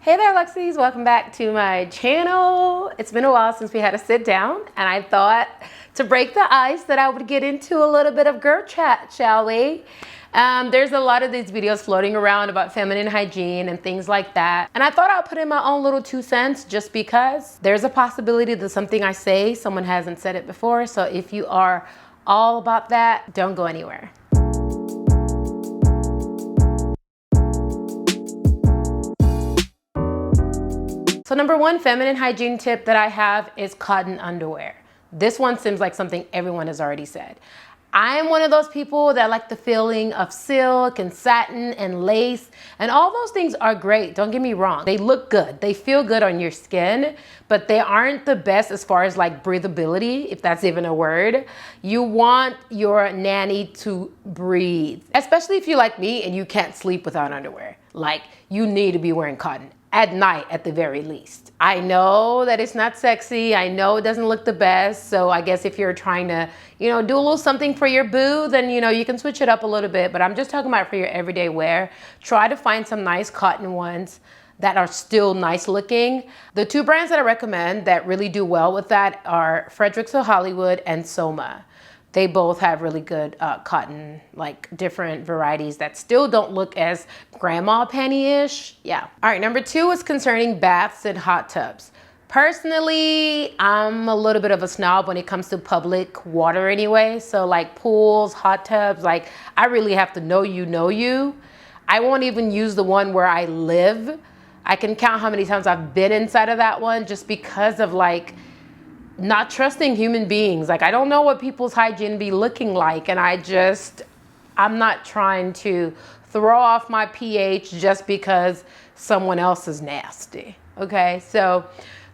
Hey there, Luxies. Welcome back to my channel. It's been a while since we had a sit down, and I thought to break the ice that I would get into a little bit of girl chat, shall we? There's a lot of these videos floating around about feminine hygiene and things like that. And I thought I'd put in my own little 2 cents just because there's a possibility that something I say, someone hasn't said it before. So if you are all about that, don't go anywhere. So number one feminine hygiene tip that I have is cotton underwear. This one seems like something everyone has already said. I am one of those people that like the feeling of silk and satin and lace, and all those things are great. Don't get me wrong. They look good. They feel good on your skin, but they aren't the best as far as like breathability, if that's even a word. You want your nanny to breathe, especially if you're like me and you can't sleep without underwear. Like, you need to be wearing cotton at night at the very least. I know that it's not sexy. I know it doesn't look the best. So I guess if you're trying to, do a little something for your boo, then, you can switch it up a little bit. But I'm just talking about for your everyday wear. Try to find some nice cotton ones that are still nice looking. The 2 brands that I recommend that really do well with that are Fredericks of Hollywood and Soma. They both have really good cotton, like different varieties that still don't look as grandma panty-ish. Yeah. All right, number 2 is concerning baths and hot tubs. Personally, I'm a little bit of a snob when it comes to public water anyway. So like pools, hot tubs, like I really have to know you. I won't even use the one where I live. I can count how many times I've been inside of that one just because of like, not trusting human beings. Like, I don't know what people's hygiene be looking like. And I'm not trying to throw off my pH just because someone else is nasty. Okay. So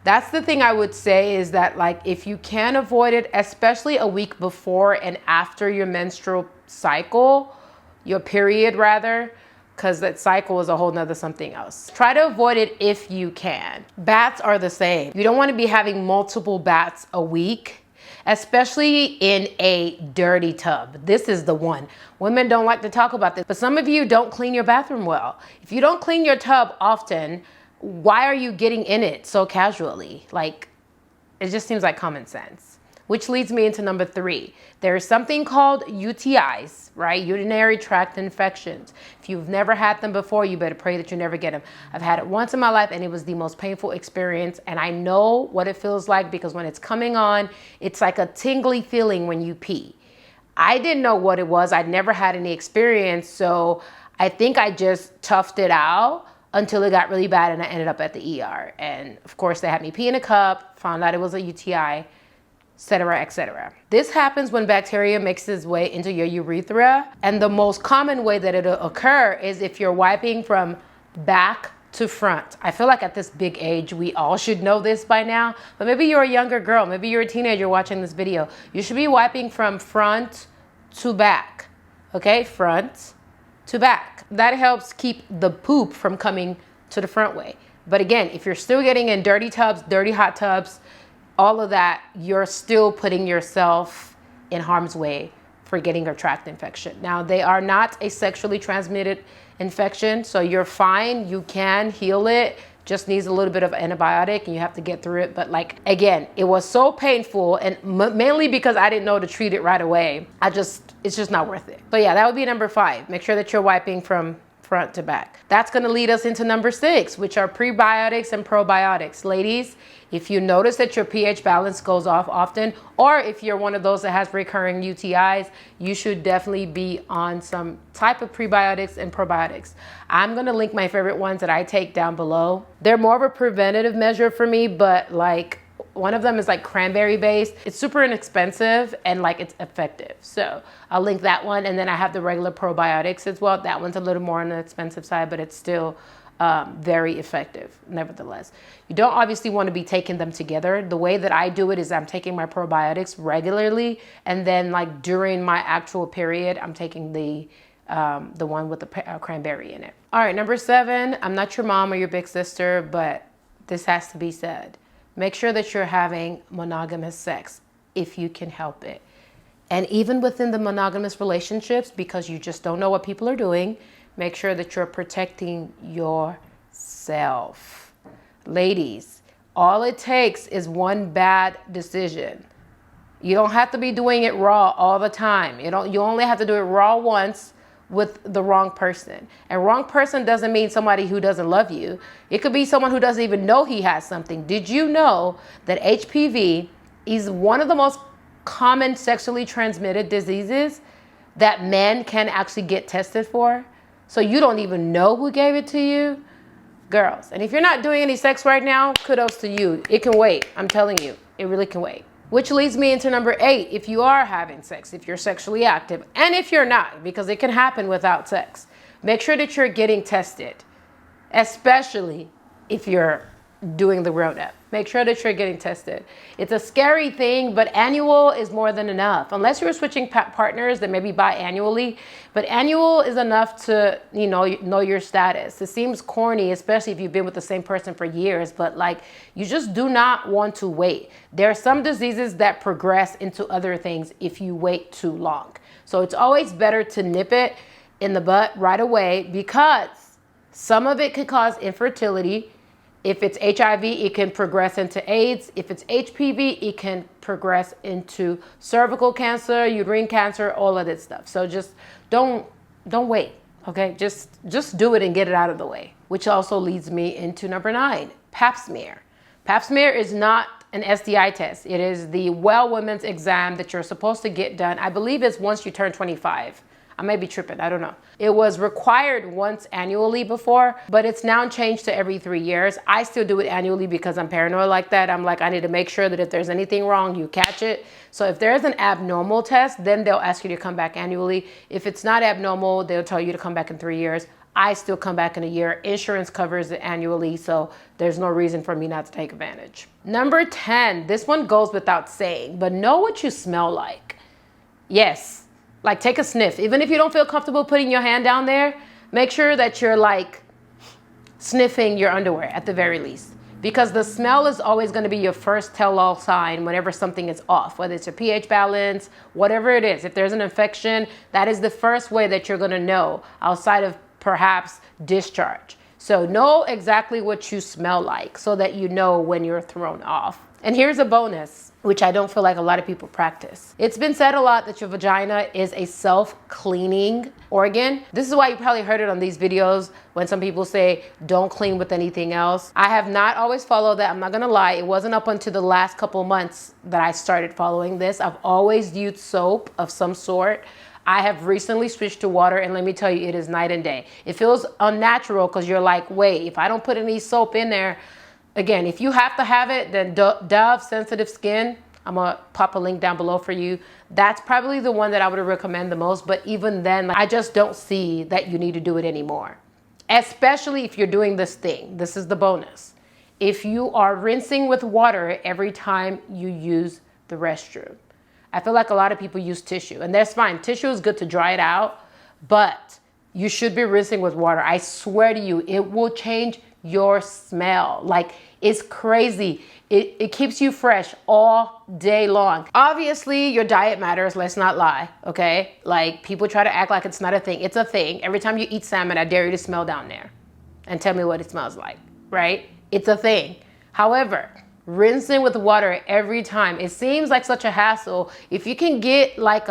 that's the thing I would say is that like, if you can avoid it, especially a week before and after your menstrual cycle, your period rather, because that cycle is a whole nother something else. Try to avoid it if you can. Baths are the same. You don't want to be having multiple baths a week, especially in a dirty tub. This is the one. Women don't like to talk about this, but some of you don't clean your bathroom well. If you don't clean your tub often, why are you getting in it so casually? Like, it just seems like common sense. Which leads me into number 3. There is something called UTIs, right? Urinary tract infections. If you've never had them before, you better pray that you never get them. I've had it once in my life and it was the most painful experience. And I know what it feels like because when it's coming on, it's like a tingly feeling when you pee. I didn't know what it was. I'd never had any experience. So I think I just toughed it out until it got really bad and I ended up at the ER. And of course they had me pee in a cup, found out it was a UTI, etc., etc. This happens when bacteria makes its way into your urethra. And the most common way that it'll occur is if you're wiping from back to front. I feel like at this big age, we all should know this by now, but maybe you're a younger girl, maybe you're a teenager watching this video. You should be wiping from front to back, okay? Front to back. That helps keep the poop from coming to the front way. But again, if you're still getting in dirty tubs, dirty hot tubs, all of that, you're still putting yourself in harm's way for getting a tract infection. Now, they are not a sexually transmitted infection, so you're fine. You can heal it. Just needs a little bit of antibiotic and you have to get through it. But like, again, it was so painful and mainly because I didn't know to treat it right away. It's just not worth it. So yeah, that would be number 5. Make sure that you're wiping from front to back. That's going to lead us into number 6, which are prebiotics and probiotics. Ladies, if you notice that your pH balance goes off often, or if you're one of those that has recurring UTIs, you should definitely be on some type of prebiotics and probiotics. I'm going to link my favorite ones that I take down below. They're more of a preventative measure for me, but like one of them is like cranberry based. It's super inexpensive and like it's effective. So I'll link that one. And then I have the regular probiotics as well. That one's a little more on the expensive side, but it's still very effective nevertheless. You don't obviously want to be taking them together. The way that I do it is I'm taking my probiotics regularly. And then like during my actual period, I'm taking the one with the cranberry in it. All right, number 7, I'm not your mom or your big sister, but this has to be said. Make sure that you're having monogamous sex if you can help it. And even within the monogamous relationships, because you just don't know what people are doing, make sure that you're protecting your self. Ladies, all it takes is one bad decision. You don't have to be doing it raw all the time. You only have to do it raw once with the wrong person. And wrong person doesn't mean somebody who doesn't love you. It could be someone who doesn't even know he has something. Did you know that HPV is one of the most common sexually transmitted diseases that men can actually get tested for? So you don't even know who gave it to you? Girls, and if you're not doing any sex right now, kudos to you. It can wait. I'm telling you, it really can wait. Which leads me into number 8. If you are having sex, if you're sexually active, and if you're not, because it can happen without sex, make sure that you're getting tested, especially if you're doing the grown-up. Make sure that you're getting tested. It's a scary thing, but annual is more than enough. Unless you're switching partners, then maybe biannually. But annual is enough to, know your status. It seems corny, especially if you've been with the same person for years, but like, you just do not want to wait. There are some diseases that progress into other things if you wait too long. So it's always better to nip it in the butt right away, because some of it could cause infertility. If it's HIV, it can progress into AIDS. If it's HPV, it can progress into cervical cancer, uterine cancer, all of this stuff. So just don't wait, okay? Just do it and get it out of the way. Which also leads me into number 9, Pap smear. Pap smear is not an STI test. It is the well women's exam that you're supposed to get done. I believe it's once you turn 25. I may be tripping, I don't know. It was required once annually before, but it's now changed to every 3 years. I still do it annually because I'm paranoid like that. I'm like, I need to make sure that if there's anything wrong, you catch it. So if there's an abnormal test, then they'll ask you to come back annually. If it's not abnormal, they'll tell you to come back in 3 years. I still come back in a year. Insurance covers it annually, so there's no reason for me not to take advantage. Number 10, this one goes without saying, but know what you smell like. Yes. Like, take a sniff. Even if you don't feel comfortable putting your hand down there, make sure that you're like sniffing your underwear at the very least. Because the smell is always going to be your first tell-all sign whenever something is off, whether it's your pH balance, whatever it is. If there's an infection, that is the first way that you're going to know, outside of perhaps discharge. So know exactly what you smell like so that you know when you're thrown off. And here's a bonus, which I don't feel like a lot of people practice. It's been said a lot that your vagina is a self-cleaning organ. This is why you probably heard it on these videos when some people say, don't clean with anything else. I have not always followed that. I'm not gonna lie. It wasn't up until the last couple months that I started following this. I've always used soap of some sort. I have recently switched to water, and let me tell you, it is night and day. It feels unnatural because you're like, wait, if I don't put any soap in there, again, if you have to have it, then Dove Sensitive Skin, I'm gonna pop a link down below for you. That's probably the one that I would recommend the most, but even then, I just don't see that you need to do it anymore. Especially if you're doing this thing. This is the bonus. If you are rinsing with water every time you use the restroom. I feel like a lot of people use tissue, and that's fine. Tissue is good to dry it out, but you should be rinsing with water. I swear to you, it will change your smell. Like, it's crazy. It keeps you fresh all day long. Obviously, your diet matters. Let's not lie, okay? Like, people try to act like it's not a thing. It's a thing. Every time you eat salmon, I dare you to smell down there and tell me what it smells like, right? It's a thing. However, rinsing with water every time, it seems like such a hassle. If you can get like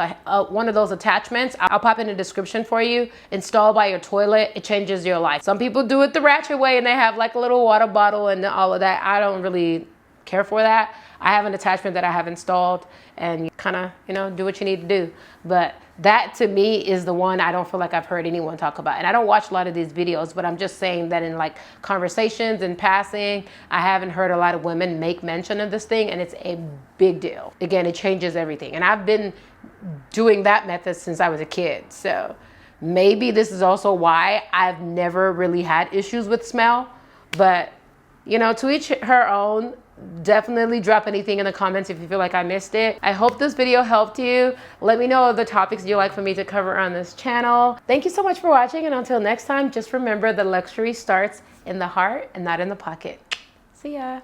one of those attachments, I'll pop in the description for you, install by your toilet, it changes your life. Some people do it the ratchet way and they have like a little water bottle and all of that. I don't really care for that. I have an attachment that I have installed, and you kind of, do what you need to do. But that to me is the one I don't feel like I've heard anyone talk about. And I don't watch a lot of these videos, but I'm just saying that in like conversations and passing, I haven't heard a lot of women make mention of this thing, and it's a big deal. Again, it changes everything. And I've been doing that method since I was a kid. So maybe this is also why I've never really had issues with smell. But, to each her own. Definitely drop anything in the comments if you feel like I missed it. I hope this video helped you. Let me know the topics you'd like for me to cover on this channel. Thank you so much for watching, and until next time, just remember the luxury starts in the heart and not in the pocket. See ya.